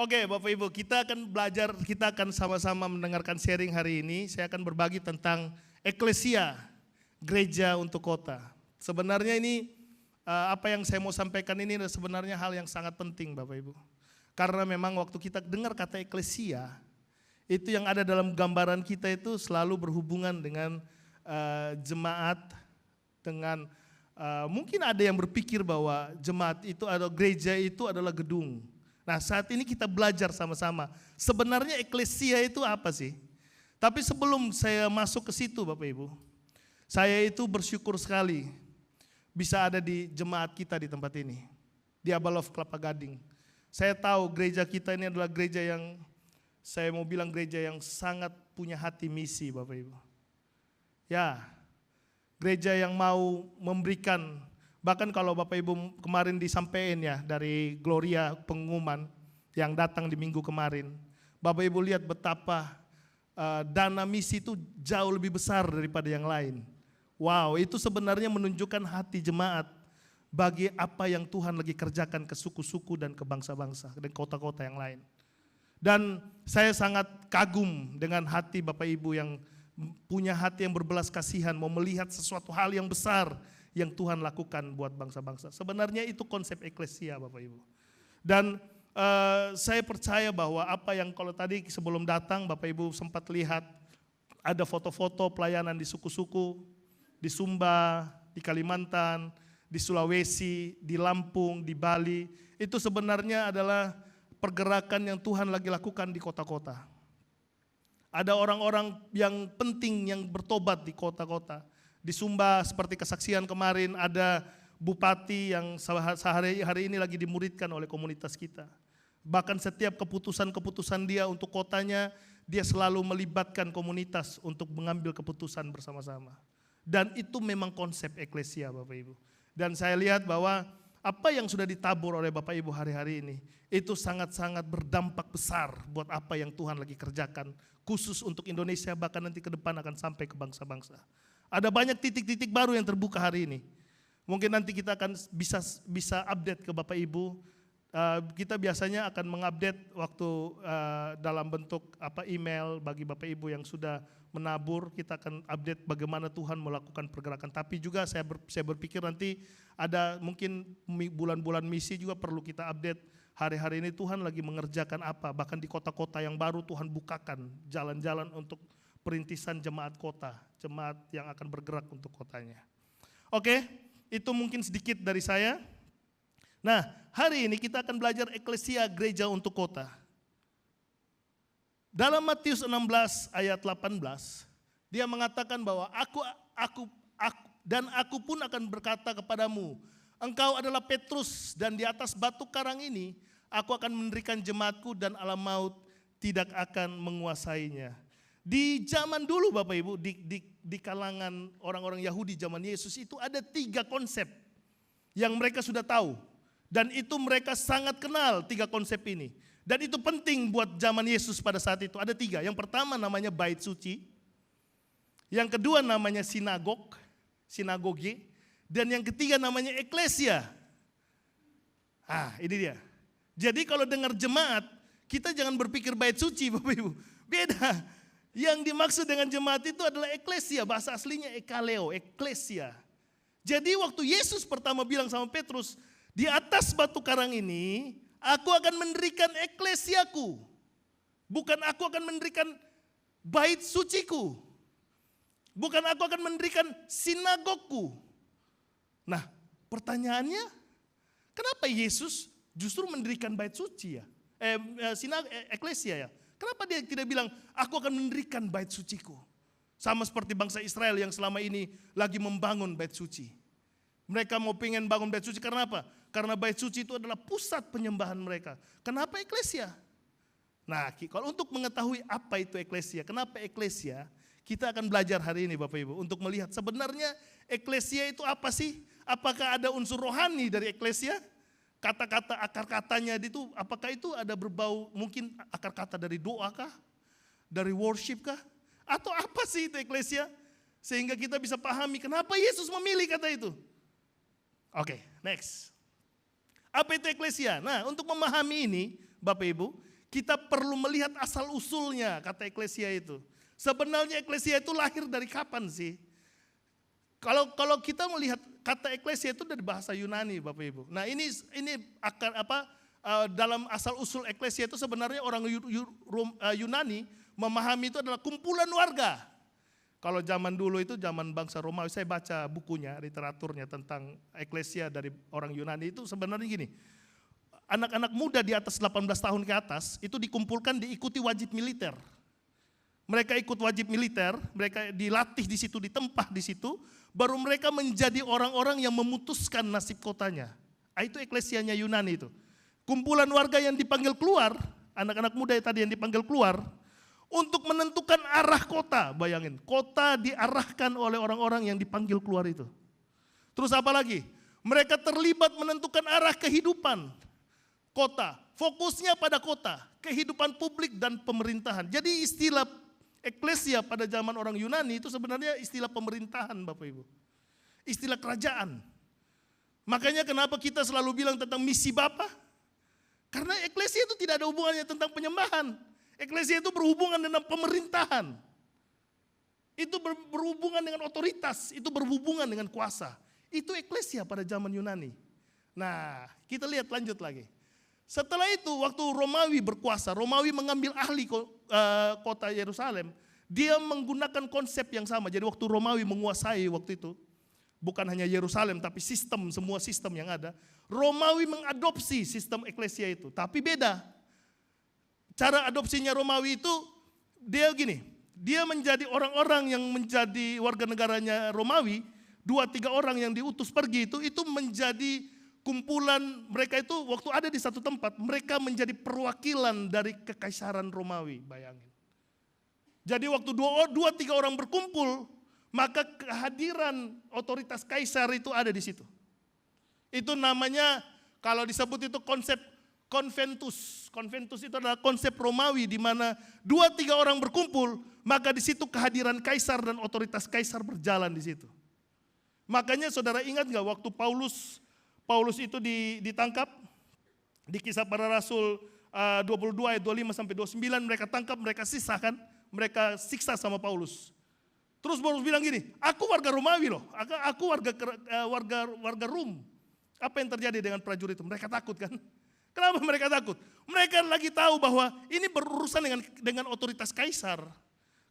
Oke, Bapak Ibu, kita akan belajar, kita akan sama-sama mendengarkan sharing hari ini. Saya akan berbagi tentang eklesia, gereja untuk kota. Sebenarnya ini apa yang saya mau sampaikan ini sebenarnya hal yang sangat penting, Bapak Ibu. Karena memang waktu kita dengar kata eklesia, itu yang ada dalam gambaran kita itu selalu berhubungan dengan jemaat, dengan mungkin ada yang berpikir bahwa jemaat itu atau gereja itu adalah gedung. Nah, saat ini kita belajar sama-sama. Sebenarnya eklesia itu apa sih? Tapi sebelum saya masuk ke situ Bapak Ibu, saya itu bersyukur sekali bisa ada di jemaat kita di tempat ini, di Abalov Kelapa Gading. Saya tahu gereja kita ini adalah gereja yang, saya mau bilang gereja yang sangat punya hati misi Bapak Ibu. Ya, gereja yang mau memberikan. Bahkan kalau Bapak Ibu kemarin disampaikan ya dari Gloria pengumuman yang datang di minggu kemarin. Bapak Ibu lihat betapa dana misi itu jauh lebih besar daripada yang lain. Wow, itu sebenarnya menunjukkan hati jemaat bagi apa yang Tuhan lagi kerjakan ke suku-suku dan ke bangsa-bangsa dan kota-kota yang lain. Dan saya sangat kagum dengan hati Bapak Ibu yang punya hati yang berbelas kasihan, mau melihat sesuatu hal yang besar yang Tuhan lakukan buat bangsa-bangsa. Sebenarnya itu konsep eklesia Bapak Ibu. Dan saya percaya bahwa apa yang kalau tadi sebelum datang Bapak Ibu sempat lihat ada foto-foto pelayanan di suku-suku, di Sumba, di Kalimantan, di Sulawesi, di Lampung, di Bali. Itu sebenarnya adalah pergerakan yang Tuhan lagi lakukan di kota-kota. Ada orang-orang yang penting yang bertobat di kota-kota. Di Sumba seperti kesaksian kemarin ada bupati yang hari ini lagi dimuridkan oleh komunitas kita. Bahkan setiap keputusan-keputusan dia untuk kotanya, dia selalu melibatkan komunitas untuk mengambil keputusan bersama-sama. Dan itu memang konsep eklesia Bapak Ibu. Dan saya lihat bahwa apa yang sudah ditabur oleh Bapak Ibu hari-hari ini, itu sangat-sangat berdampak besar buat apa yang Tuhan lagi kerjakan. Khusus untuk Indonesia, bahkan nanti ke depan akan sampai ke bangsa-bangsa. Ada banyak titik-titik baru yang terbuka hari ini. Mungkin nanti kita akan bisa update ke Bapak Ibu. Kita biasanya akan mengupdate waktu dalam bentuk email bagi Bapak Ibu yang sudah menabur. Kita akan update bagaimana Tuhan melakukan pergerakan. Tapi juga saya berpikir nanti ada mungkin bulan-bulan misi juga perlu kita update. Hari-hari ini Tuhan lagi mengerjakan apa. Bahkan di kota-kota yang baru Tuhan bukakan jalan-jalan untuk perintisan jemaat kota, jemaat yang akan bergerak untuk kotanya. Oke, itu mungkin sedikit dari saya. Nah, hari ini kita akan belajar eklesia gereja untuk kota. Dalam Matius 16 ayat 18, dia mengatakan bahwa aku pun akan berkata kepadamu, engkau adalah Petrus dan di atas batu karang ini aku akan mendirikan jemaatku dan alam maut tidak akan menguasainya. Di zaman dulu Bapak Ibu, di kalangan orang-orang Yahudi zaman Yesus itu ada 3 konsep yang mereka sudah tahu. Dan itu mereka sangat kenal 3 konsep ini. Dan itu penting buat zaman Yesus pada saat itu. Ada 3, yang pertama namanya bait suci. Yang kedua namanya sinagoge. Dan yang ketiga namanya eklesia. Ini dia. Jadi kalau dengar jemaat, kita jangan berpikir bait suci Bapak Ibu. Beda. Yang dimaksud dengan jemaat itu adalah eklesia, bahasa aslinya ekaleo, eklesia. Jadi waktu Yesus pertama bilang sama Petrus, di atas batu karang ini, aku akan mendirikan eklesiaku. Bukan aku akan mendirikan bait suciku. Bukan aku akan mendirikan sinagogku. Nah, pertanyaannya, kenapa Yesus justru mendirikan bait suci ya? Eklesia ya? Kenapa dia tidak bilang, aku akan mendirikan bait suciku. Sama seperti bangsa Israel yang selama ini lagi membangun bait suci. Mereka mau pengen bangun bait suci karena apa? Karena bait suci itu adalah pusat penyembahan mereka. Kenapa eklesia? Nah, kalau untuk mengetahui apa itu eklesia, kenapa eklesia, kita akan belajar hari ini Bapak Ibu. Untuk melihat sebenarnya eklesia itu apa sih? Apakah ada unsur rohani dari eklesia? Kata-kata akar katanya itu apakah itu ada berbau mungkin akar kata dari doa kah? Dari worship kah? Atau apa sih itu eklesia? Sehingga kita bisa pahami kenapa Yesus memilih kata itu. Oke, next. Apa itu eklesia? Nah, untuk memahami ini Bapak Ibu, kita perlu melihat asal-usulnya kata eklesia itu. Sebenarnya eklesia itu lahir dari kapan sih? Kalau kita melihat kata eklesia itu dari bahasa Yunani, Bapak Ibu. Nah, ini akan dalam asal-usul eklesia itu sebenarnya orang Yunani memahami itu adalah kumpulan warga. Kalau zaman dulu itu zaman bangsa Romawi, saya baca bukunya, literaturnya tentang eklesia dari orang Yunani itu sebenarnya gini. Anak-anak muda di atas 18 tahun ke atas itu dikumpulkan diikuti wajib militer. Mereka ikut wajib militer, mereka dilatih di situ, ditempa di situ, baru mereka menjadi orang-orang yang memutuskan nasib kotanya. Itu eklesianya Yunani itu. Kumpulan warga yang dipanggil keluar, anak-anak muda tadi yang dipanggil keluar, untuk menentukan arah kota, bayangin. Kota diarahkan oleh orang-orang yang dipanggil keluar itu. Terus apa lagi? Mereka terlibat menentukan arah kehidupan kota. Fokusnya pada kota, kehidupan publik dan pemerintahan. Jadi istilah eklesia pada zaman orang Yunani itu sebenarnya istilah pemerintahan, Bapak Ibu. Istilah kerajaan. Makanya kenapa kita selalu bilang tentang misi Bapa? Karena eklesia itu tidak ada hubungannya tentang penyembahan. Eklesia itu berhubungan dengan pemerintahan. Itu berhubungan dengan otoritas, itu berhubungan dengan kuasa. Itu eklesia pada zaman Yunani. Nah, kita lihat lanjut lagi. Setelah itu waktu Romawi berkuasa, Romawi mengambil ahli kota Yerusalem, dia menggunakan konsep yang sama. Jadi waktu Romawi menguasai waktu itu, bukan hanya Yerusalem tapi semua sistem yang ada, Romawi mengadopsi sistem eklesia itu, tapi beda. Cara adopsinya Romawi itu dia gini, dia menjadi orang-orang yang menjadi warga negaranya Romawi, 2-3 orang yang diutus pergi itu menjadi kumpulan mereka itu waktu ada di satu tempat, mereka menjadi perwakilan dari kekaisaran Romawi, bayangin. Jadi waktu 2-3 orang berkumpul, maka kehadiran otoritas kaisar itu ada di situ. Itu namanya kalau disebut itu konsep konventus. Konventus itu adalah konsep Romawi di mana 2-3 orang berkumpul, maka di situ kehadiran kaisar dan otoritas kaisar berjalan di situ. Makanya saudara ingat nggak waktu Paulus itu ditangkap di Kisah Para Rasul 22 ayat 25 sampai 29, mereka tangkap, mereka sisakan, mereka siksa sama Paulus. Terus Paulus bilang gini, aku warga Romawi loh, aku warga Rum. Apa yang terjadi dengan prajurit itu? Mereka takut kan? Kenapa mereka takut? Mereka lagi tahu bahwa ini berurusan dengan otoritas kaisar.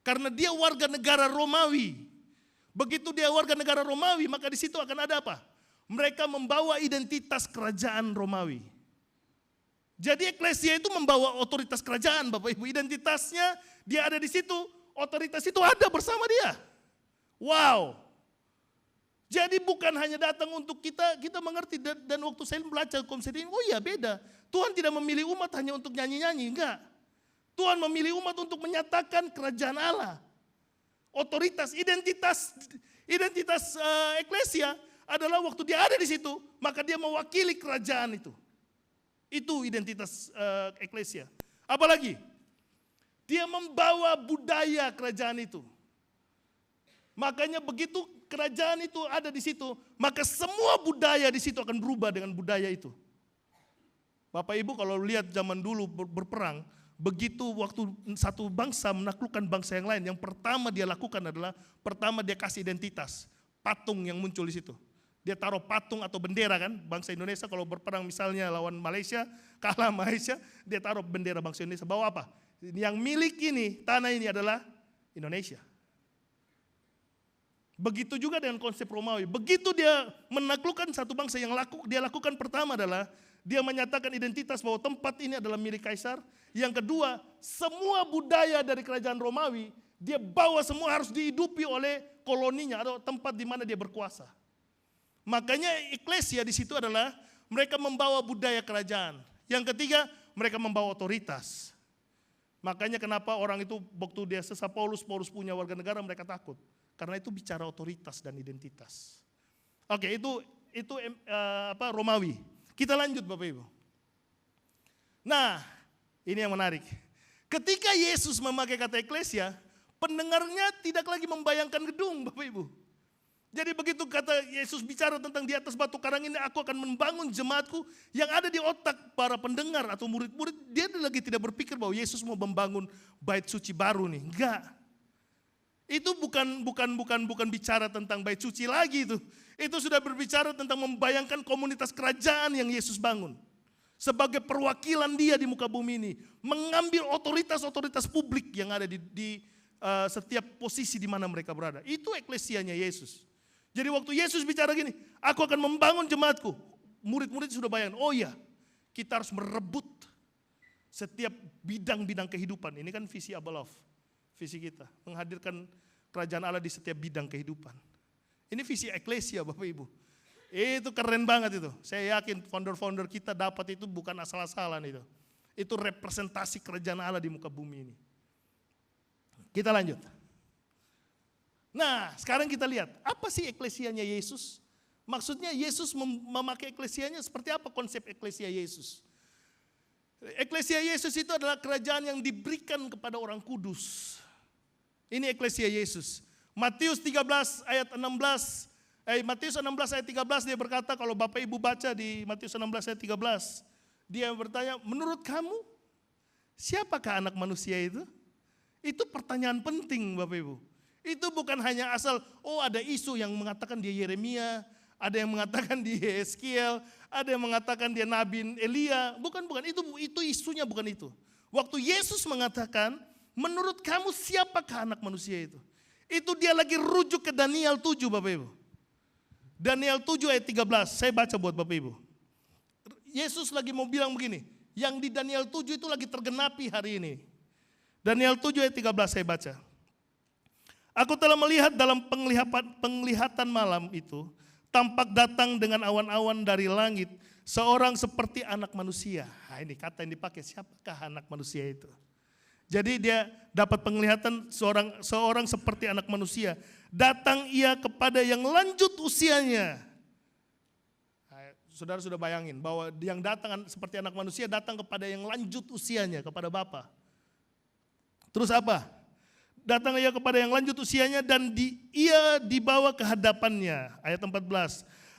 Karena dia warga negara Romawi. Begitu dia warga negara Romawi, maka di situ akan ada apa? Mereka membawa identitas kerajaan Romawi. Jadi eklesia itu membawa otoritas kerajaan, Bapak Ibu. Identitasnya dia ada di situ, otoritas itu ada bersama dia. Wow. Jadi bukan hanya datang untuk kita mengerti, dan waktu saya membaca konsep ini, oh iya beda. Tuhan tidak memilih umat hanya untuk nyanyi-nyanyi, enggak. Tuhan memilih umat untuk menyatakan kerajaan Allah. Otoritas, identitas eklesia adalah waktu dia ada di situ, maka dia mewakili kerajaan itu. Itu identitas eklesia. Apalagi, dia membawa budaya kerajaan itu. Makanya begitu kerajaan itu ada di situ, maka semua budaya di situ akan berubah dengan budaya itu. Bapak Ibu kalau lihat zaman dulu berperang, begitu waktu satu bangsa menaklukkan bangsa yang lain, yang pertama dia lakukan adalah, pertama dia kasih identitas, patung yang muncul di situ. Dia taruh patung atau bendera kan, bangsa Indonesia kalau berperang misalnya lawan Malaysia, kalah Malaysia, dia taruh bendera bangsa Indonesia. Bawa apa? Yang milik ini, tanah ini adalah Indonesia. Begitu juga dengan konsep Romawi. Begitu dia menaklukkan satu bangsa, yang dia lakukan pertama adalah dia menyatakan identitas bahwa tempat ini adalah milik kaisar. Yang kedua, semua budaya dari kerajaan Romawi dia bawa semua harus dihidupi oleh koloninya atau tempat di mana dia berkuasa. Makanya eklesia di situ adalah mereka membawa budaya kerajaan. Yang ketiga, mereka membawa otoritas. Makanya kenapa orang itu waktu dia sesat Paulus punya warga negara, mereka takut. Karena itu bicara otoritas dan identitas. Oke, itu Romawi. Kita lanjut Bapak Ibu. Nah, ini yang menarik. Ketika Yesus memakai kata eklesia, pendengarnya tidak lagi membayangkan gedung Bapak Ibu. Jadi begitu kata Yesus bicara tentang di atas batu karang ini, aku akan membangun jemaatku, yang ada di otak para pendengar atau murid-murid, dia lagi tidak berpikir bahwa Yesus mau membangun bait suci baru nih. Enggak. Itu bukan bicara tentang bait suci lagi itu. Itu sudah berbicara tentang membayangkan komunitas kerajaan yang Yesus bangun. Sebagai perwakilan dia di muka bumi ini. Mengambil otoritas-otoritas publik yang ada di setiap posisi di mana mereka berada. Itu eklesianya Yesus. Jadi waktu Yesus bicara gini, aku akan membangun jemaatku. Murid-murid sudah bayangin, oh iya, kita harus merebut setiap bidang-bidang kehidupan. Ini kan visi Abba Love, visi kita. Menghadirkan kerajaan Allah di setiap bidang kehidupan. Ini visi eklesia Bapak Ibu. Itu keren banget itu. Saya yakin founder-founder kita dapat itu bukan asal-asalan itu. Itu representasi kerajaan Allah di muka bumi ini. Kita lanjut. Nah, sekarang kita lihat, apa sih eklesianya Yesus? Maksudnya Yesus memakai eklesianya seperti apa konsep eklesia Yesus? Eklesia Yesus itu adalah kerajaan yang diberikan kepada orang kudus. Ini eklesia Yesus. Matius 13 ayat 16, Matius 16 ayat 13 dia berkata, kalau Bapak Ibu baca di Matius 16 ayat 13, dia bertanya, menurut kamu siapakah anak manusia itu? Itu pertanyaan penting Bapak Ibu. Itu bukan hanya asal, oh ada isu yang mengatakan dia Yeremia, ada yang mengatakan dia Yeskiel, ada yang mengatakan dia Nabi Elia. Bukan, itu isunya bukan itu. Waktu Yesus mengatakan, menurut kamu siapakah anak manusia itu? Itu dia lagi rujuk ke Daniel 7 Bapak Ibu. Daniel 7 ayat 13, saya baca buat Bapak Ibu. Yesus lagi mau bilang begini, yang di Daniel 7 itu lagi tergenapi hari ini. Daniel 7 ayat 13 saya baca. Aku telah melihat dalam penglihatan malam itu, tampak datang dengan awan-awan dari langit, seorang seperti anak manusia. Nah, ini kata yang dipakai, siapakah anak manusia itu? Jadi dia dapat penglihatan seorang seperti anak manusia. Datang ia kepada yang lanjut usianya. Nah, saudara sudah bayangin bahwa yang datang seperti anak manusia datang kepada yang lanjut usianya, kepada Bapa. Terus apa? Datang ia kepada yang lanjut usianya dan ia dibawa ke hadapannya. Ayat 14.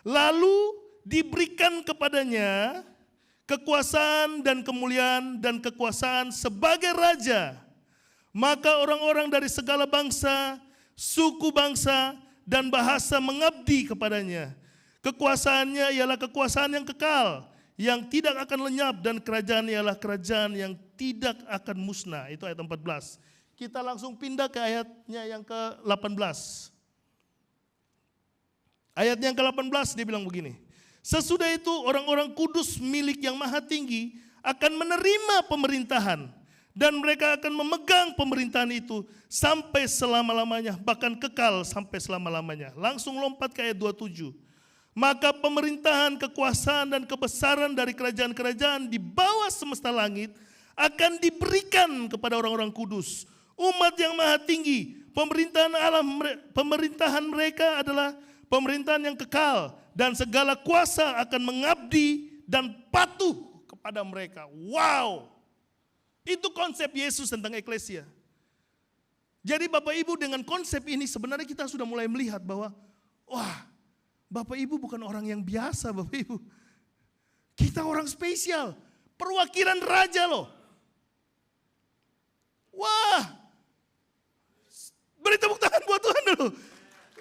Lalu diberikan kepadanya kekuasaan dan kemuliaan dan kekuasaan sebagai raja. Maka orang-orang dari segala bangsa, suku bangsa dan bahasa mengabdi kepadanya. Kekuasaannya ialah kekuasaan yang kekal, yang tidak akan lenyap, dan kerajaan ialah kerajaan yang tidak akan musnah. Itu ayat 14. Kita langsung pindah ke ayatnya yang ke-18. Ayat yang ke-18 dia bilang begini. Sesudah itu orang-orang kudus milik yang maha tinggi akan menerima pemerintahan. Dan mereka akan memegang pemerintahan itu sampai selama-lamanya, bahkan kekal sampai selama-lamanya. Langsung lompat ke ayat 27. Maka pemerintahan, kekuasaan dan kebesaran dari kerajaan-kerajaan di bawah semesta langit akan diberikan kepada orang-orang kudus. Umat yang maha tinggi, pemerintahan mereka adalah pemerintahan yang kekal dan segala kuasa akan mengabdi dan patuh kepada mereka. Wow, itu konsep Yesus tentang eklesia. Jadi Bapak Ibu dengan konsep ini sebenarnya kita sudah mulai melihat bahwa wah, Bapak Ibu bukan orang yang biasa Bapak Ibu. Kita orang spesial, perwakilan raja loh. Wah, beri tepuk tangan buat Tuhan dulu.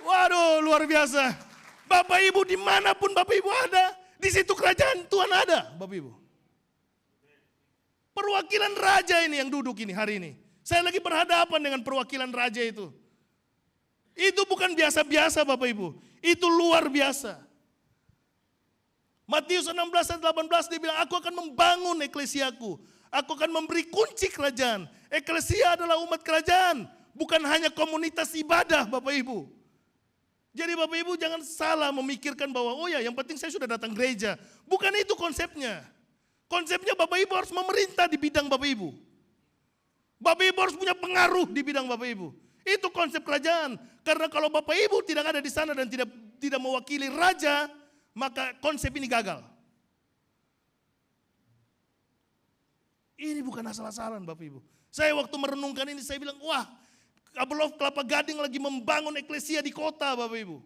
Waduh, luar biasa. Bapak Ibu dimanapun Bapak Ibu ada, di situ kerajaan Tuhan ada Bapak Ibu. Perwakilan raja ini yang duduk ini hari ini. Saya lagi berhadapan dengan perwakilan raja itu. Itu bukan biasa-biasa Bapak Ibu. Itu luar biasa. Matius 16 ayat 18 dia bilang, aku akan membangun eklesiaku. Aku akan memberi kunci kerajaan. Eklesia adalah umat kerajaan. Bukan hanya komunitas ibadah Bapak Ibu. Jadi Bapak Ibu jangan salah memikirkan bahwa oh ya yang penting saya sudah datang gereja. Bukan itu konsepnya. Konsepnya Bapak Ibu harus memerintah di bidang Bapak Ibu. Bapak Ibu harus punya pengaruh di bidang Bapak Ibu. Itu konsep kerajaan. Karena kalau Bapak Ibu tidak ada di sana dan tidak mewakili raja, maka konsep ini gagal. Ini bukan asal-asalan Bapak Ibu. Saya waktu merenungkan ini saya bilang, wah, Abba Love Kelapa Gading lagi membangun eklesia di kota Bapak Ibu.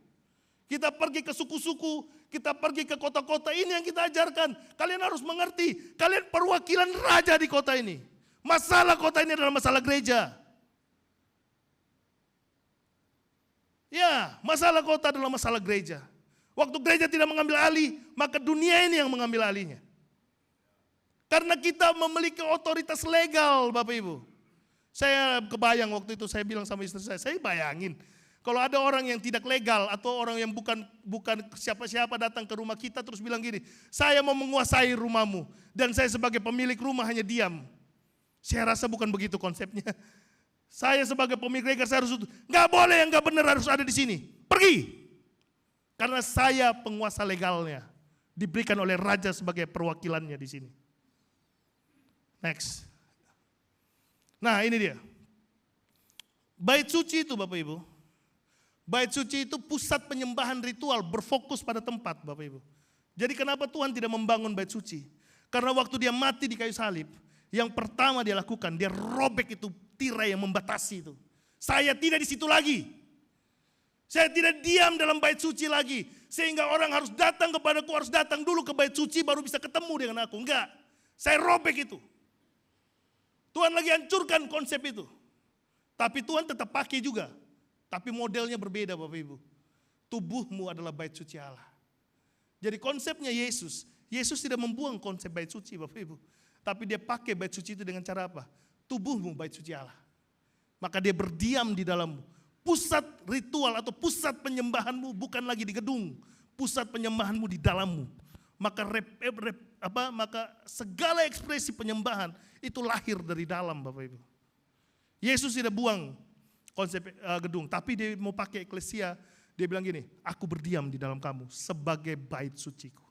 Kita pergi ke suku-suku, kita pergi ke kota-kota, ini yang kita ajarkan. Kalian harus mengerti, kalian perwakilan raja di kota ini. Masalah kota ini adalah masalah gereja. Ya, masalah kota adalah masalah gereja. Waktu gereja tidak mengambil alih, maka dunia ini yang mengambil alihnya. Karena kita memiliki otoritas legal, Bapak Ibu. Saya kebayang waktu itu, saya bilang sama istri saya bayangin. Kalau ada orang yang tidak legal atau orang yang bukan siapa-siapa datang ke rumah kita terus bilang gini, saya mau menguasai rumahmu dan saya sebagai pemilik rumah hanya diam. Saya rasa bukan begitu konsepnya. Saya sebagai pemilik gereja saya harus, nggak boleh yang nggak benar harus ada di sini. Pergi. Karena saya penguasa legalnya diberikan oleh raja sebagai perwakilannya di sini. Next. Nah ini dia. Bait suci itu Bapak Ibu. Bait suci itu pusat penyembahan ritual berfokus pada tempat Bapak Ibu. Jadi kenapa Tuhan tidak membangun bait suci? Karena waktu dia mati di kayu salib, yang pertama dia lakukan, dia robek itu tirai yang membatasi itu. Saya tidak di situ lagi. Saya tidak diam dalam bait suci lagi. Sehingga orang harus datang kepadaku, harus datang dulu ke bait suci baru bisa ketemu dengan aku. Enggak, saya robek itu. Tuhan lagi hancurkan konsep itu. Tapi Tuhan tetap pakai juga. Tapi modelnya berbeda Bapak Ibu. Tubuhmu adalah bait suci Allah. Jadi konsepnya Yesus tidak membuang konsep bait suci Bapak Ibu. Tapi dia pakai bait suci itu dengan cara apa? Tubuhmu bait suci Allah. Maka dia berdiam di dalammu. Pusat ritual atau pusat penyembahanmu bukan lagi di gedung. Pusat penyembahanmu di dalammu. Maka maka segala ekspresi penyembahan itu lahir dari dalam Bapak Ibu. Yesus tidak buang konsep gedung, tapi dia mau pakai eklesia. Dia bilang gini, aku berdiam di dalam kamu sebagai bait suciku.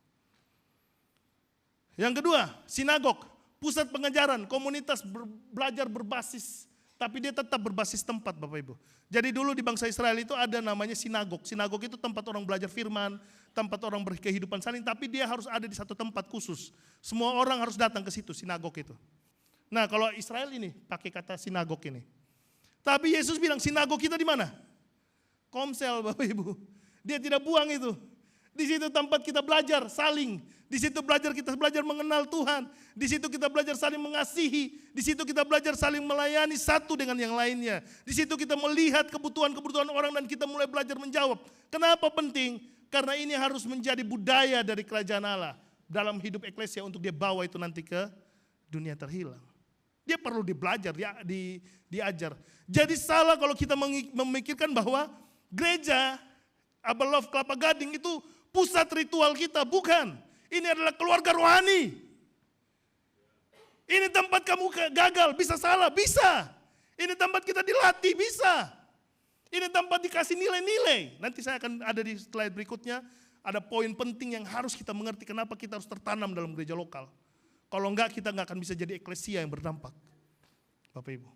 Yang kedua, sinagog, pusat pengajaran, komunitas belajar berbasis, tapi dia tetap berbasis tempat Bapak Ibu. Jadi dulu di bangsa Israel itu ada namanya sinagog. Sinagog itu tempat orang belajar firman, tempat orang berkehidupan saling, tapi dia harus ada di satu tempat khusus. Semua orang harus datang ke situ, sinagog itu. Nah kalau Israel ini pakai kata sinagog ini. Tapi Yesus bilang sinagog kita di mana? Komsel Bapak Ibu. Dia tidak buang itu. Di situ tempat kita belajar saling. Di situ kita belajar mengenal Tuhan. Di situ kita belajar saling mengasihi. Di situ kita belajar saling melayani satu dengan yang lainnya. Di situ kita melihat kebutuhan-kebutuhan orang dan kita mulai belajar menjawab. Kenapa penting? Karena ini harus menjadi budaya dari kerajaan Allah dalam hidup eklesia untuk dia bawa itu nanti ke dunia terhilang. Dia perlu dibelajar, diajar. Jadi salah kalau kita memikirkan bahwa gereja Abba Love Kelapa Gading itu pusat ritual kita. Bukan. Ini adalah keluarga rohani. Ini tempat kamu gagal, bisa salah, bisa. Ini tempat kita dilatih, bisa. Ini tempat dikasih nilai-nilai. Nanti saya akan ada di slide berikutnya, ada poin penting yang harus kita mengerti kenapa kita harus tertanam dalam gereja lokal. Kalau enggak kita enggak akan bisa jadi eklesia yang berdampak. Bapak Ibu.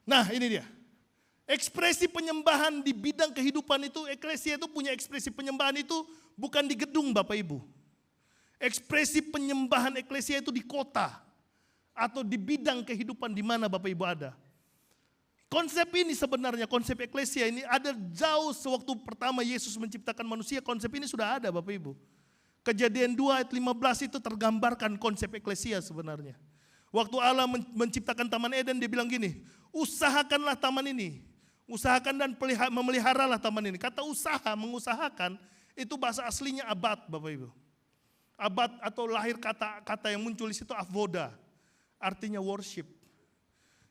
Nah ini dia. Ekspresi penyembahan di bidang kehidupan itu, eklesia itu punya ekspresi penyembahan itu bukan di gedung Bapak Ibu. Ekspresi penyembahan eklesia itu di kota. Atau di bidang kehidupan di mana Bapak Ibu ada. Konsep ini sebenarnya, konsep eklesia ini ada jauh sewaktu pertama Yesus menciptakan manusia, konsep ini sudah ada Bapak Ibu. Kejadian 2 ayat 15 itu tergambarkan konsep eklesia sebenarnya. Waktu Allah menciptakan Taman Eden, dia bilang gini, usahakanlah taman ini. Usahakan dan memeliharalah taman ini. Kata usaha, mengusahakan, itu bahasa aslinya abad Bapak Ibu. Abad atau lahir kata yang muncul di situ avoda, artinya worship.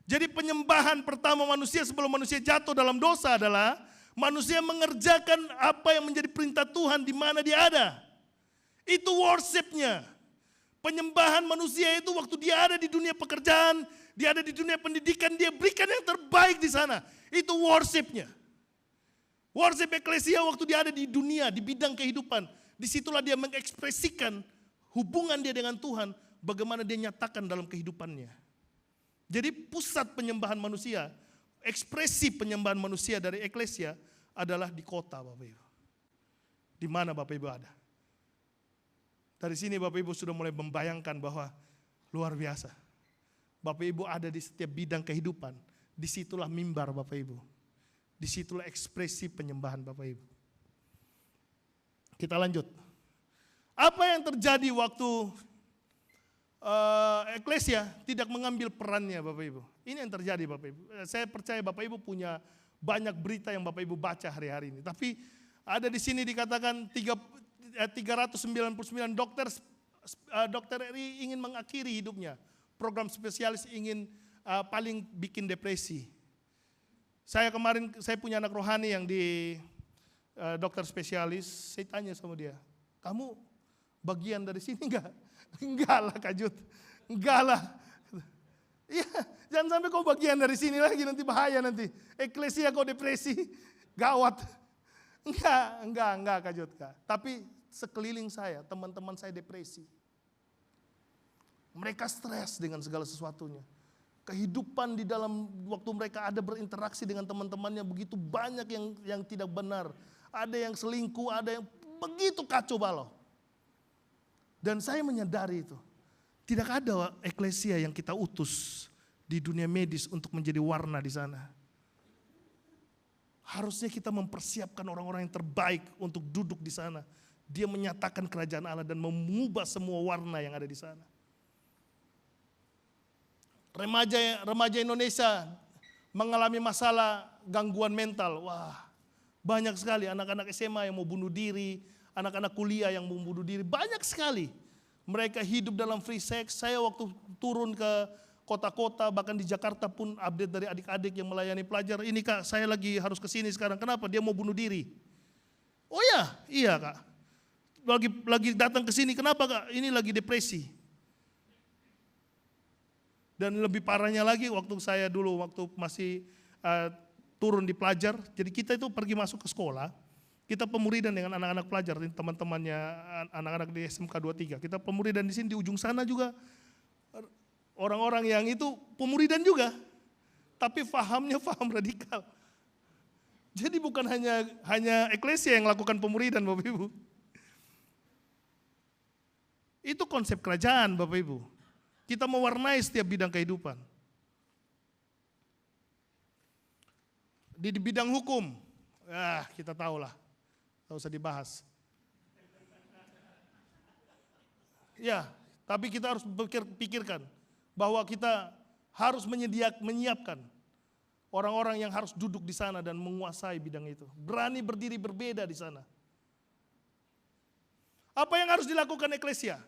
Jadi penyembahan pertama manusia sebelum manusia jatuh dalam dosa adalah manusia mengerjakan apa yang menjadi perintah Tuhan di mana dia ada. Itu worshipnya. Penyembahan manusia itu waktu dia ada di dunia pekerjaan, dia ada di dunia pendidikan, dia berikan yang terbaik di sana. Itu worshipnya. Worship eklesia waktu dia ada di dunia, di bidang kehidupan. Disitulah dia mengekspresikan hubungan dia dengan Tuhan, bagaimana dia nyatakan dalam kehidupannya. Jadi pusat penyembahan manusia, ekspresi penyembahan manusia dari eklesia adalah di kota Bapak Ibu. Di mana Bapak Ibu ada. Dari sini Bapak Ibu sudah mulai membayangkan bahwa luar biasa. Bapak Ibu ada di setiap bidang kehidupan. Disitulah mimbar Bapak Ibu. Disitulah ekspresi penyembahan Bapak Ibu. Kita lanjut. Apa yang terjadi waktu eklesia tidak mengambil perannya Bapak Ibu? Ini yang terjadi Bapak Ibu. Saya percaya Bapak Ibu punya banyak berita yang Bapak Ibu baca hari-hari ini. Tapi ada di sini dikatakan 399 dokter RI ingin mengakhiri hidupnya. Program spesialis ingin paling bikin depresi. Saya punya anak rohani yang di dokter spesialis, saya tanya sama dia, kamu bagian dari sini enggak? Enggak lah Kak Jud, enggak lah. Iya, jangan sampai kau bagian dari sini lagi, nanti bahaya nanti. Eklesia kau depresi, gawat. Enggak Kak Jud. Tapi sekeliling saya, teman-teman saya depresi. Mereka stres dengan segala sesuatunya. Kehidupan di dalam waktu mereka ada berinteraksi dengan teman-temannya begitu banyak yang tidak benar. Ada yang selingkuh, ada yang begitu kacau balau. Dan saya menyadari itu. Tidak ada eklesia yang kita utus di dunia medis untuk menjadi warna di sana. Harusnya kita mempersiapkan orang-orang yang terbaik untuk duduk di sana. Dia menyatakan kerajaan Allah dan mengubah semua warna yang ada di sana. Remaja Indonesia mengalami masalah gangguan mental. Wah, banyak sekali anak-anak SMA yang mau bunuh diri, anak-anak kuliah yang mau bunuh diri, banyak sekali. Mereka hidup dalam free sex. Saya waktu turun ke kota-kota, bahkan di Jakarta pun update dari adik-adik yang melayani pelajar. Ini Kak, saya lagi harus ke sini sekarang. Kenapa? Dia mau bunuh diri. Oh ya, iya Kak. Lagi datang ke sini. Kenapa Kak? Ini lagi depresi. Dan lebih parahnya lagi waktu saya dulu waktu masih turun di pelajar. Jadi kita itu pergi masuk ke sekolah. Kita pemuridan dengan anak-anak pelajar, teman-temannya anak-anak di SMK 23. Kita pemuridan di sini di ujung sana juga orang-orang yang itu pemuridan juga. Tapi fahamnya faham radikal. Jadi bukan hanya eklesia yang lakukan pemuridan Bapak Ibu. Itu konsep kerajaan Bapak Ibu. Kita mewarnai setiap bidang kehidupan. Di bidang hukum, kita tahu lah, tak usah dibahas. Ya, tapi kita harus pikirkan bahwa kita harus menyiapkan orang-orang yang harus duduk di sana dan menguasai bidang itu. Berani berdiri berbeda di sana. Apa yang harus dilakukan eklesia?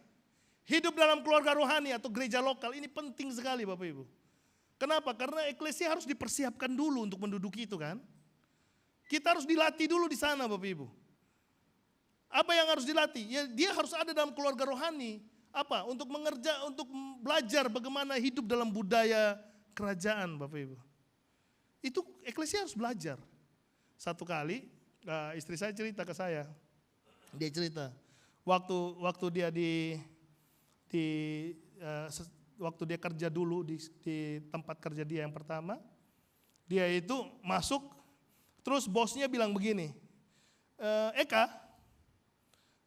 Hidup dalam keluarga rohani atau gereja lokal ini penting sekali Bapak Ibu. Kenapa? Karena eklesia harus dipersiapkan dulu untuk menduduki itu kan. Kita harus dilatih dulu di sana Bapak Ibu. Apa yang harus dilatih? Ya, dia harus ada dalam keluarga rohani. Apa? Untuk belajar bagaimana hidup dalam budaya kerajaan Bapak Ibu. Itu eklesia harus belajar. Satu kali istri saya cerita ke saya. Dia cerita waktu dia waktu dia kerja dulu di tempat kerja dia yang pertama, dia itu masuk, terus bosnya bilang begini, Eka,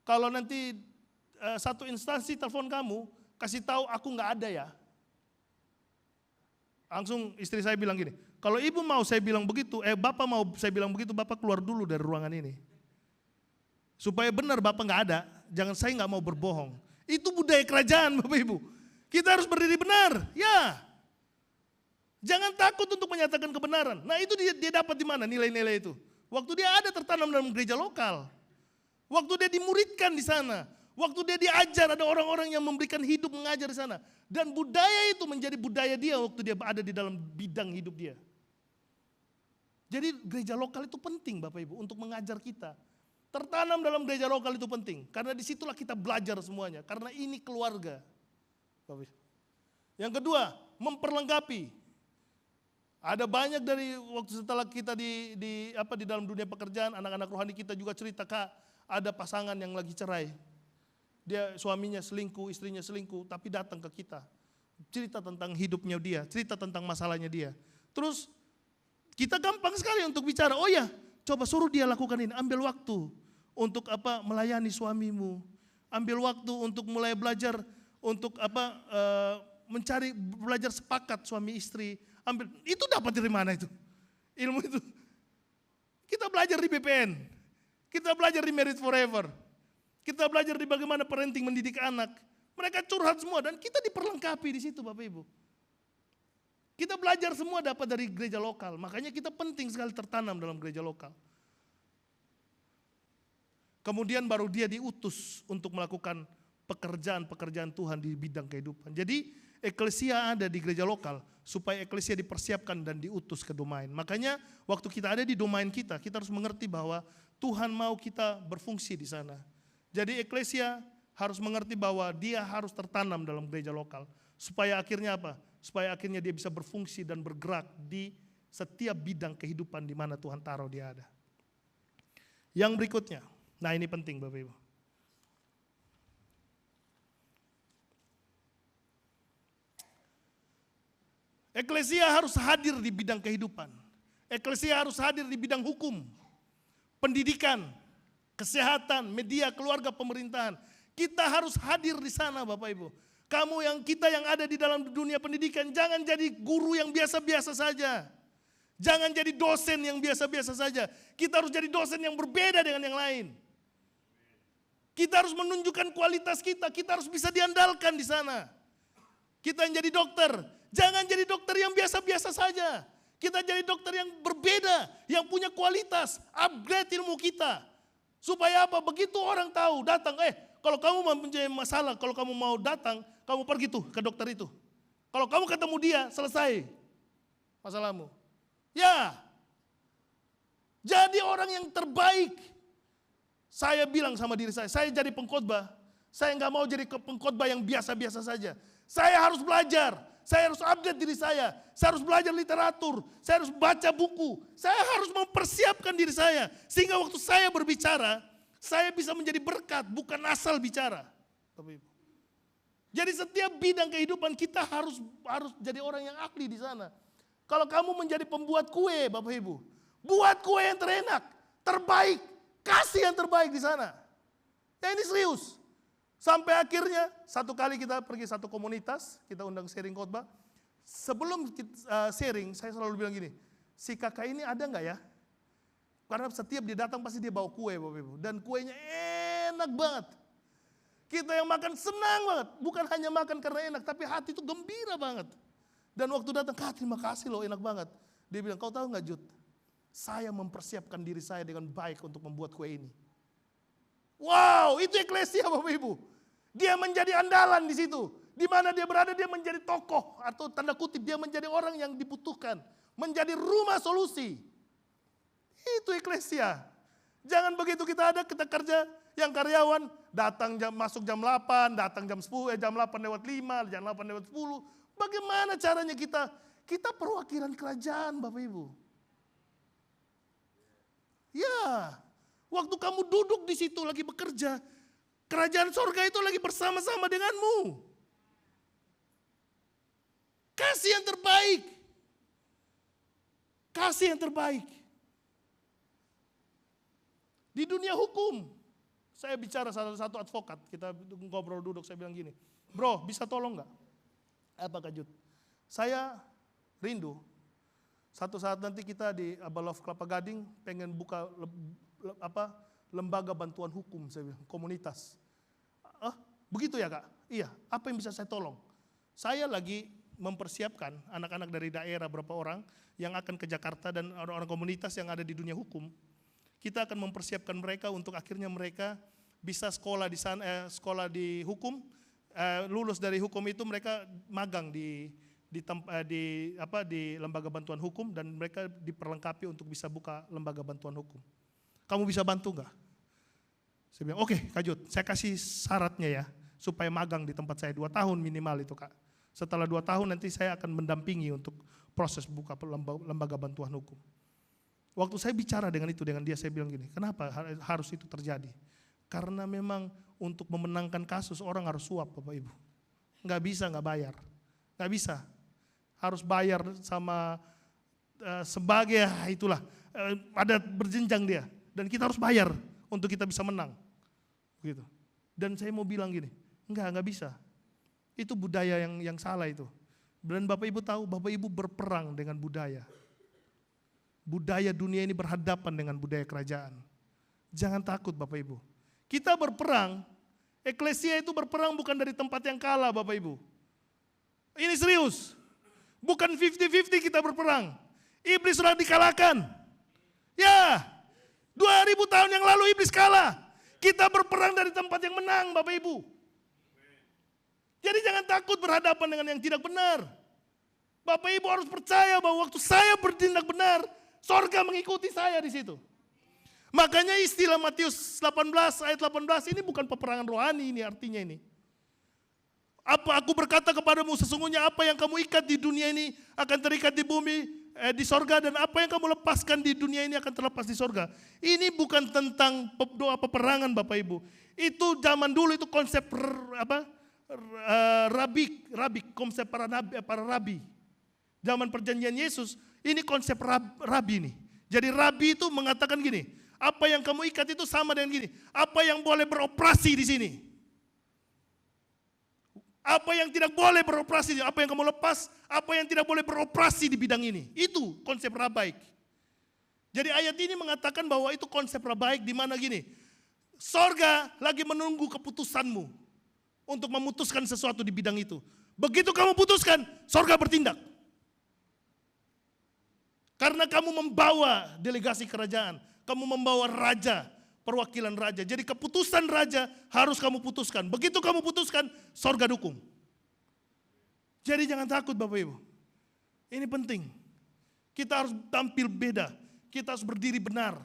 kalau nanti satu instansi telepon kamu, kasih tahu aku nggak ada ya. Langsung istri saya bilang gini, kalau ibu mau saya bilang begitu, bapak mau saya bilang begitu, bapak keluar dulu dari ruangan ini. Supaya benar bapak nggak ada, saya nggak mau berbohong. Itu budaya kerajaan Bapak Ibu. Kita harus berdiri benar, ya. Jangan takut untuk menyatakan kebenaran. Nah itu dia dapat di mana nilai-nilai itu? Waktu dia ada tertanam dalam gereja lokal. Waktu dia dimuridkan di sana. Waktu dia diajar, ada orang-orang yang memberikan hidup mengajar di sana. Dan budaya itu menjadi budaya dia waktu dia ada di dalam bidang hidup dia. Jadi gereja lokal itu penting Bapak Ibu untuk mengajar kita. Tertanam dalam gereja lokal itu penting. Karena disitulah kita belajar semuanya. Karena ini keluarga. Yang kedua, memperlengkapi. Ada banyak dari waktu setelah kita di dalam dunia pekerjaan, anak-anak rohani kita juga cerita, Kak, ada pasangan yang lagi cerai. Dia suaminya selingkuh, istrinya selingkuh, tapi datang ke kita. Cerita tentang hidupnya dia, cerita tentang masalahnya dia. Terus kita gampang sekali untuk bicara, oh ya, coba suruh dia lakukan ini, ambil waktu untuk melayani suamimu, ambil waktu untuk mulai belajar untuk belajar sepakat suami istri, itu dapat dari mana itu? Ilmu itu. Kita belajar di BPN, kita belajar di Merit Forever, Kita belajar di bagaimana parenting mendidik anak. Mereka curhat semua dan kita diperlengkapi di situ Bapak Ibu. Kita belajar semua dapat dari gereja lokal. Makanya kita penting sekali tertanam dalam gereja lokal. Kemudian baru dia diutus untuk melakukan pekerjaan-pekerjaan Tuhan di bidang kehidupan. Jadi eklesia ada di gereja lokal supaya eklesia dipersiapkan dan diutus ke domain. Makanya waktu kita ada di domain kita harus mengerti bahwa Tuhan mau kita berfungsi di sana. Jadi eklesia harus mengerti bahwa dia harus tertanam dalam gereja lokal. Supaya akhirnya apa? Supaya akhirnya dia bisa berfungsi dan bergerak di setiap bidang kehidupan di mana Tuhan taruh dia ada. Yang berikutnya, nah ini penting Bapak Ibu. Eklesia harus hadir di bidang kehidupan. Eklesia harus hadir di bidang hukum, pendidikan, kesehatan, media, keluarga, pemerintahan. Kita harus hadir di sana Bapak Ibu. Kita yang ada di dalam dunia pendidikan, jangan jadi guru yang biasa-biasa saja. Jangan jadi dosen yang biasa-biasa saja. Kita harus jadi dosen yang berbeda dengan yang lain. Kita harus menunjukkan kualitas kita harus bisa diandalkan di sana. Kita yang jadi dokter, jangan jadi dokter yang biasa-biasa saja. Kita jadi dokter yang berbeda, yang punya kualitas, upgrade ilmu kita. Supaya apa? Begitu orang tahu, datang, kalau kamu mempunyai masalah, kalau kamu mau datang, kamu pergi tuh ke dokter itu. Kalau kamu ketemu dia, selesai masalahmu. Ya, jadi orang yang terbaik. Saya bilang sama diri saya jadi pengkhotbah. Saya nggak mau jadi pengkhotbah yang biasa-biasa saja. Saya harus belajar, saya harus update diri saya harus belajar literatur, saya harus baca buku, saya harus mempersiapkan diri saya. Sehingga waktu saya berbicara, saya bisa menjadi berkat, bukan asal bicara. Jadi setiap bidang kehidupan kita harus jadi orang yang ahli di sana. Kalau kamu menjadi pembuat kue Bapak Ibu, buat kue yang terenak, terbaik, kasih yang terbaik di sana. Ya ini serius. Sampai akhirnya satu kali kita pergi satu komunitas, kita undang sharing khotbah. Sebelum sharing, saya selalu bilang gini, si kakak ini ada nggak ya? Karena setiap dia datang pasti dia bawa kue Bapak Ibu. Dan kuenya enak banget. Kita yang makan senang banget. Bukan hanya makan karena enak, tapi hati itu gembira banget. Dan waktu datang, Kak terima kasih loh, enak banget. Dia bilang, kau tahu nggak Jud? Saya mempersiapkan diri saya dengan baik untuk membuat kue ini. Wow, itu eklesia Bapak Ibu. Dia menjadi andalan di situ. Di mana dia berada, dia menjadi tokoh atau tanda kutip dia menjadi orang yang dibutuhkan, menjadi rumah solusi. Itu eklesia. Jangan begitu kita kerja, yang karyawan datang masuk jam 8, datang jam 10, jam 8 lewat 5, jam 8 lewat 10. Bagaimana caranya kita perwakilan kerajaan Bapak Ibu. Ya, waktu kamu duduk di situ lagi bekerja, kerajaan sorga itu lagi bersama-sama denganmu. Kasih yang terbaik. Kasih yang terbaik. Di dunia hukum, saya bicara satu advokat, kita ngobrol duduk, saya bilang gini, bro bisa tolong gak? Apa Kak Jud? Saya rindu, satu saat nanti kita di Abalov Kelapa Gading pengen buka lembaga bantuan hukum, saya bilang, komunitas. Begitu ya Kak? Iya, apa yang bisa saya tolong? Saya lagi mempersiapkan anak-anak dari daerah berapa orang yang akan ke Jakarta dan orang-orang komunitas yang ada di dunia hukum. Kita akan mempersiapkan mereka untuk akhirnya mereka bisa sekolah di sana, sekolah di hukum, lulus dari hukum itu mereka magang di lembaga bantuan hukum dan mereka diperlengkapi untuk bisa buka lembaga bantuan hukum. Kamu bisa bantu nggak? Saya bilang, oke, Kak Jud, saya kasih syaratnya ya, supaya magang di tempat saya 2 tahun minimal itu Kak. Setelah 2 tahun nanti saya akan mendampingi untuk proses buka lembaga bantuan hukum. Waktu saya bicara dengan dia, saya bilang gini, kenapa harus itu terjadi? Karena memang untuk memenangkan kasus orang harus suap Bapak Ibu. Nggak bisa nggak bayar, nggak bisa. Harus bayar sama sebagai itulah, ada berjenjang dia. Dan kita harus bayar untuk kita bisa menang. Begitu. Dan saya mau bilang gini, nggak bisa. Itu budaya yang salah itu. Dan Bapak Ibu tahu, Bapak Ibu berperang dengan budaya. Budaya dunia ini berhadapan dengan budaya kerajaan. Jangan takut Bapak Ibu. Kita berperang, eklesia itu berperang bukan dari tempat yang kalah Bapak Ibu. Ini serius. Bukan 50-50 kita berperang. Iblis sudah dikalahkan. Ya, 2000 tahun yang lalu iblis kalah. Kita berperang dari tempat yang menang Bapak Ibu. Jadi jangan takut berhadapan dengan yang tidak benar. Bapak Ibu harus percaya bahwa waktu saya bertindak benar, sorga mengikuti saya di situ. Makanya istilah Matius 18 ayat 18 ini bukan peperangan rohani ini artinya ini. Apa aku berkata kepadamu sesungguhnya apa yang kamu ikat di dunia ini akan terikat di bumi, di sorga, dan apa yang kamu lepaskan di dunia ini akan terlepas di sorga. Ini bukan tentang doa peperangan Bapak Ibu. Itu zaman dulu itu konsep rabi, konsep para rabi. Zaman perjanjian Yesus, ini konsep rabi nih. Jadi rabi itu mengatakan gini, apa yang kamu ikat itu sama dengan gini, apa yang boleh beroperasi di sini. Apa yang tidak boleh beroperasi, apa yang kamu lepas, apa yang tidak boleh beroperasi di bidang ini. Itu konsep rabaik. Jadi ayat ini mengatakan bahwa itu konsep rabaik di mana gini, sorga lagi menunggu keputusanmu untuk memutuskan sesuatu di bidang itu. Begitu kamu putuskan, sorga bertindak. Karena kamu membawa delegasi kerajaan, kamu membawa raja, perwakilan raja. Jadi keputusan raja harus kamu putuskan. Begitu kamu putuskan, sorga dukung. Jadi jangan takut Bapak Ibu. Ini penting. Kita harus tampil beda. Kita harus berdiri benar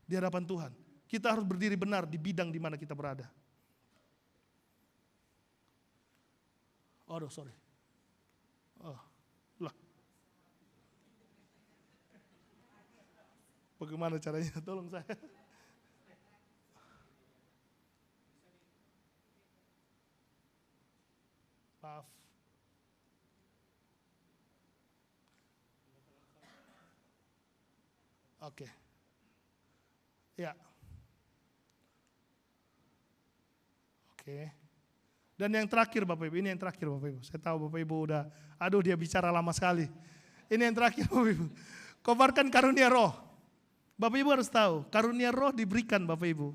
di hadapan Tuhan. Kita harus berdiri benar di bidang di mana kita berada. Aduh, sorry. Oh, lah. Bagaimana caranya? Tolong saya. Maaf. Oke. Ya. Oke. Dan yang terakhir Bapak Ibu, ini yang terakhir Bapak Ibu. Saya tahu Bapak Ibu udah, aduh dia bicara lama sekali. Ini yang terakhir Bapak Ibu. Kobarkan karunia roh. Bapak Ibu harus tahu, karunia roh diberikan Bapak Ibu.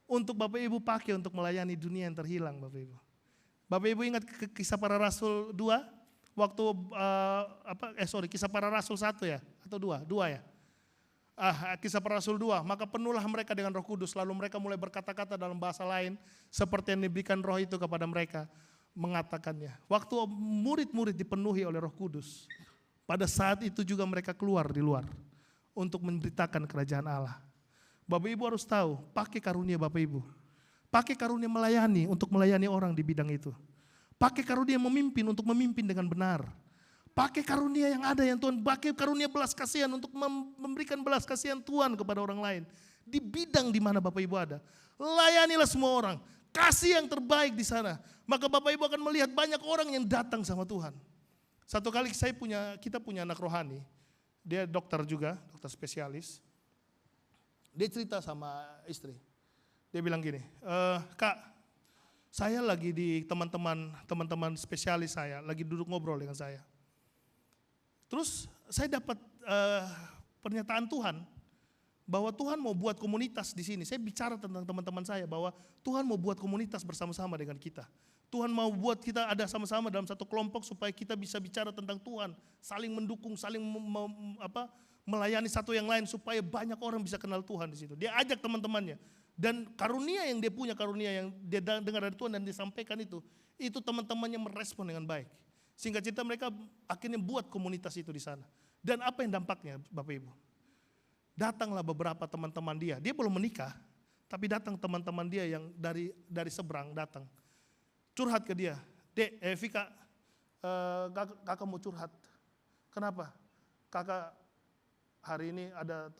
Untuk Bapak Ibu pakai untuk melayani dunia yang terhilang Bapak Ibu. Bapak Ibu ingat kisah para rasul 2? Waktu, kisah para rasul 1 ya? Atau 2? 2 ya? Kisah para rasul 2, maka penuhlah mereka dengan Roh Kudus, lalu mereka mulai berkata-kata dalam bahasa lain, seperti yang diberikan roh itu kepada mereka, mengatakannya. Waktu murid-murid dipenuhi oleh Roh Kudus, pada saat itu juga mereka keluar di luar, untuk memberitakan kerajaan Allah. Bapak Ibu harus tahu, pakai karunia Bapak Ibu. Pakai karunia melayani untuk melayani orang di bidang itu. Pakai karunia memimpin untuk memimpin dengan benar. Pakai karunia yang ada yang Tuhan, pakai karunia belas kasihan untuk memberikan belas kasihan Tuhan kepada orang lain. Di bidang di mana Bapak Ibu ada. Layanilah semua orang, kasih yang terbaik di sana. Maka Bapak Ibu akan melihat banyak orang yang datang sama Tuhan. Satu kali kita punya anak rohani, dia dokter juga, dokter spesialis. Dia cerita sama istri. Dia bilang gini, Kak, saya lagi di teman-teman spesialis saya, lagi duduk ngobrol dengan saya. Terus saya dapat pernyataan Tuhan, bahwa Tuhan mau buat komunitas di sini. Saya bicara tentang teman-teman saya, bahwa Tuhan mau buat komunitas bersama-sama dengan kita. Tuhan mau buat kita ada sama-sama dalam satu kelompok supaya kita bisa bicara tentang Tuhan, saling mendukung, saling melayani satu yang lain supaya banyak orang bisa kenal Tuhan di situ. Dia ajak teman-temannya. Dan karunia yang dia punya, karunia yang dia dengar dari Tuhan dan disampaikan itu teman-temannya merespon dengan baik. Sehingga cerita mereka akhirnya buat komunitas itu di sana. Dan apa yang dampaknya Bapak Ibu? Datanglah beberapa teman-teman dia belum menikah, tapi datang teman-teman dia yang dari seberang datang. Curhat ke dia, Vika, kakak mau curhat. Kenapa? Kakak hari ini ada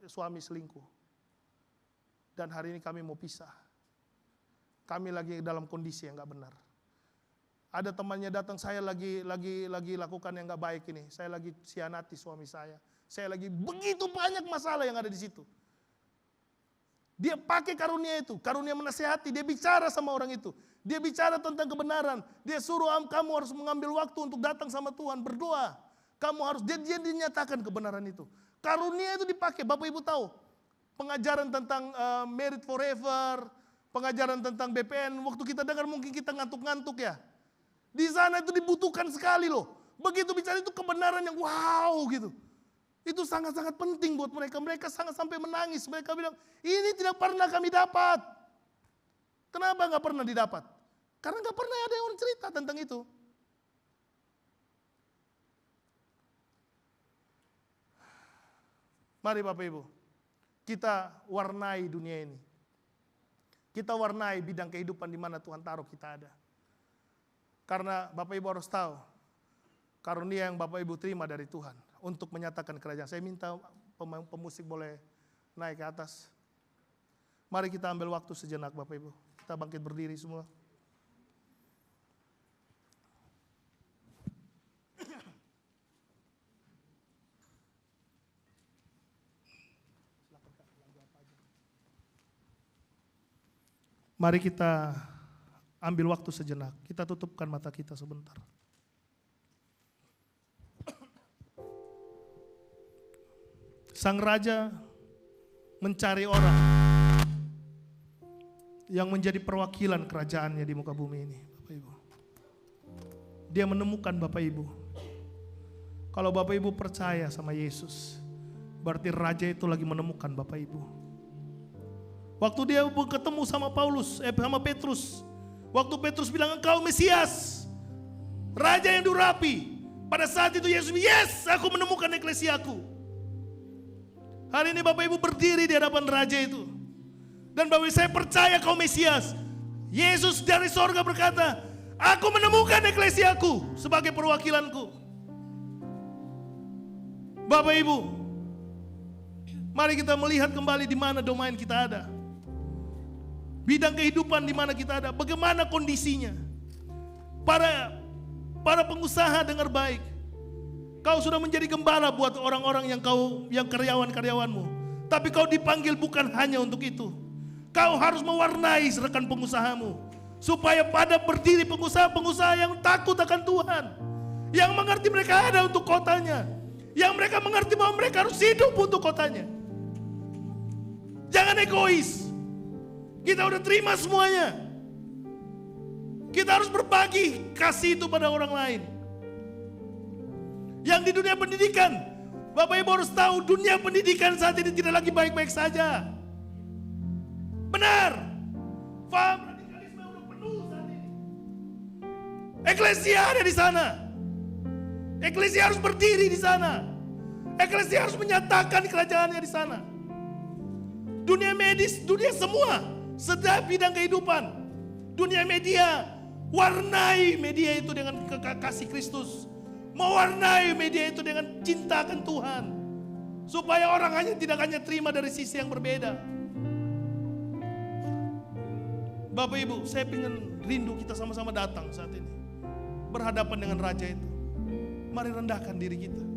suami selingkuh. Dan hari ini kami mau pisah. Kami lagi dalam kondisi yang gak benar. Ada temannya datang, saya lagi lakukan yang gak baik ini. Saya lagi sianati suami saya. Saya lagi begitu banyak masalah yang ada di situ. Dia pakai karunia itu, karunia menasihati. Dia bicara sama orang itu. Dia bicara tentang kebenaran. Dia suruh kamu harus mengambil waktu untuk datang sama Tuhan, berdoa. Kamu harus, dia dinyatakan kebenaran itu. Karunia itu dipakai, Bapak Ibu tahu. pengajaran tentang merit forever, pengajaran tentang BPN, waktu kita dengar mungkin kita ngantuk-ngantuk ya. Di sana itu dibutuhkan sekali loh. Begitu bicara itu kebenaran yang wow gitu. Itu sangat-sangat penting buat mereka. Mereka sangat sampai menangis. Mereka bilang, ini tidak pernah kami dapat. Kenapa nggak pernah didapat? Karena nggak pernah ada yang cerita tentang itu. Mari Bapak Ibu, kita warnai dunia ini. Kita warnai bidang kehidupan di mana Tuhan taruh kita ada. Karena Bapak Ibu harus tahu, karunia yang Bapak Ibu terima dari Tuhan untuk menyatakan kerajaan. Saya minta pemusik boleh naik ke atas. Mari kita ambil waktu sejenak Bapak Ibu. Kita bangkit berdiri semua. Mari kita ambil waktu sejenak. Kita tutupkan mata kita sebentar. Sang Raja mencari orang yang menjadi perwakilan kerajaannya di muka bumi ini, Bapak Ibu. Dia menemukan Bapak Ibu. Kalau Bapak Ibu percaya sama Yesus, berarti Raja itu lagi menemukan Bapak Ibu. Waktu dia ketemu sama sama Petrus, waktu Petrus bilang engkau Mesias, Raja yang diurapi. Pada saat itu Yesus bilang, yes, aku menemukan eklesiaku. Hari ini Bapak Ibu berdiri di hadapan Raja itu. Dan Bapak Ibu, saya percaya kau Mesias. Yesus dari sorga berkata, aku menemukan eklesiaku sebagai perwakilanku. Bapak Ibu, mari kita melihat kembali di mana domain kita ada. Bidang kehidupan di mana kita ada, bagaimana kondisinya. Para pengusaha dengar baik. Kau sudah menjadi gembala buat orang-orang yang karyawan-karyawanmu. Tapi kau dipanggil bukan hanya untuk itu. Kau harus mewarnai rekan pengusahamu. Supaya pada berdiri pengusaha-pengusaha yang takut akan Tuhan. Yang mengerti mereka ada untuk kotanya. Yang mereka mengerti bahwa mereka harus hidup untuk kotanya. Jangan egois. Kita udah terima semuanya. Kita harus berbagi kasih itu pada orang lain. Yang di dunia pendidikan, Bapak Ibu harus tahu dunia pendidikan saat ini tidak lagi baik-baik saja. Benar. Faham radikalisme udah penuh saat ini. Eklesia ada di sana. Eklesia harus berdiri di sana. Eklesia harus menyatakan kerajaannya di sana. Dunia medis, dunia semua. Setiap bidang kehidupan, dunia media, warnai media itu dengan kasih Kristus, mewarnai media itu dengan cinta akan Tuhan, supaya orang tidak hanya terima dari sisi yang berbeda. Bapak Ibu, saya ingin rindu kita sama-sama datang saat ini, berhadapan dengan Raja itu. Mari rendahkan diri kita.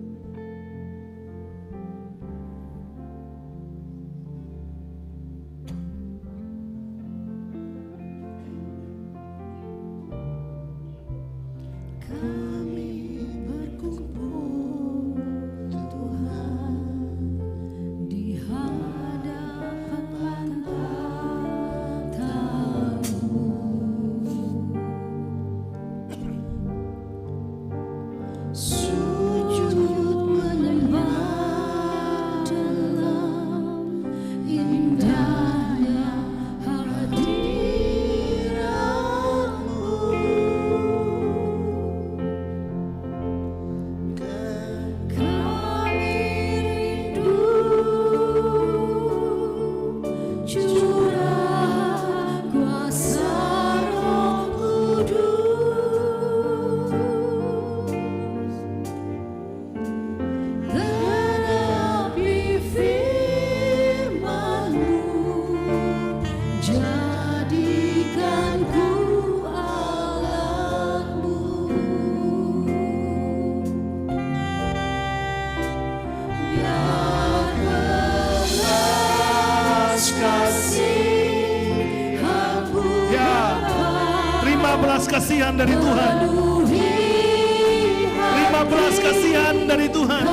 belas kasihan dari Tuhan. Terima belas kasihan dari Tuhan.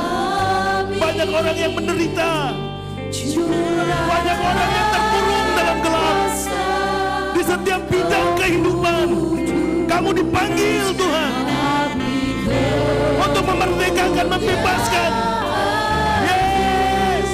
Banyak orang yang menderita, Banyak orang yang terkurung dalam gelap. Di setiap bidang kehidupan, kamu dipanggil Tuhan untuk memerdekakan, membebaskan. Yes.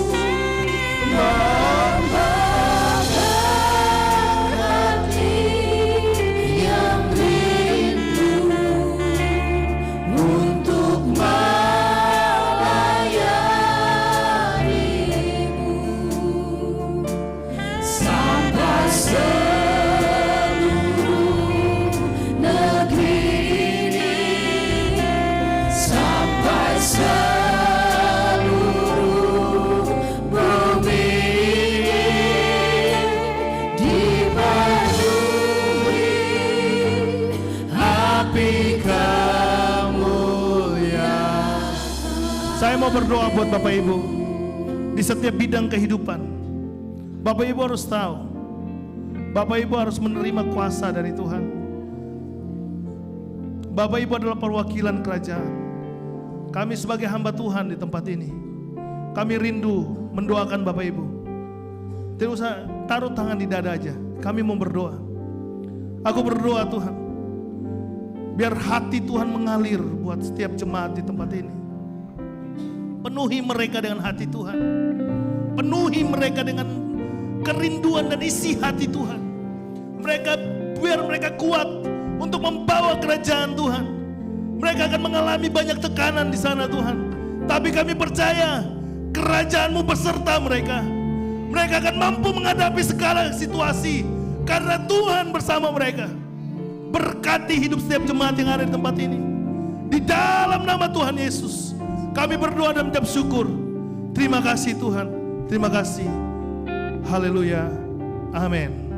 Saya mau berdoa buat Bapak Ibu di setiap bidang kehidupan. Bapak Ibu harus tahu, Bapak Ibu harus menerima kuasa dari Tuhan. Bapak Ibu adalah perwakilan kerajaan. Kami sebagai hamba Tuhan di tempat ini, kami rindu mendoakan Bapak Ibu. Tidak usah taruh tangan di dada aja, kami mau berdoa. Aku berdoa Tuhan, biar hati Tuhan mengalir buat setiap jemaat di tempat ini. Penuhi mereka dengan hati Tuhan. Penuhi mereka dengan kerinduan dan isi hati Tuhan. Biar mereka kuat untuk membawa kerajaan Tuhan. Mereka akan mengalami banyak tekanan di sana Tuhan. Tapi kami percaya kerajaan-Mu beserta mereka. Mereka akan mampu menghadapi segala situasi karena Tuhan bersama mereka. Berkati hidup setiap jemaat yang ada di tempat ini. Di dalam nama Tuhan Yesus, kami berdoa dan mengucap syukur. Terima kasih Tuhan. Terima kasih. Haleluya. Amin.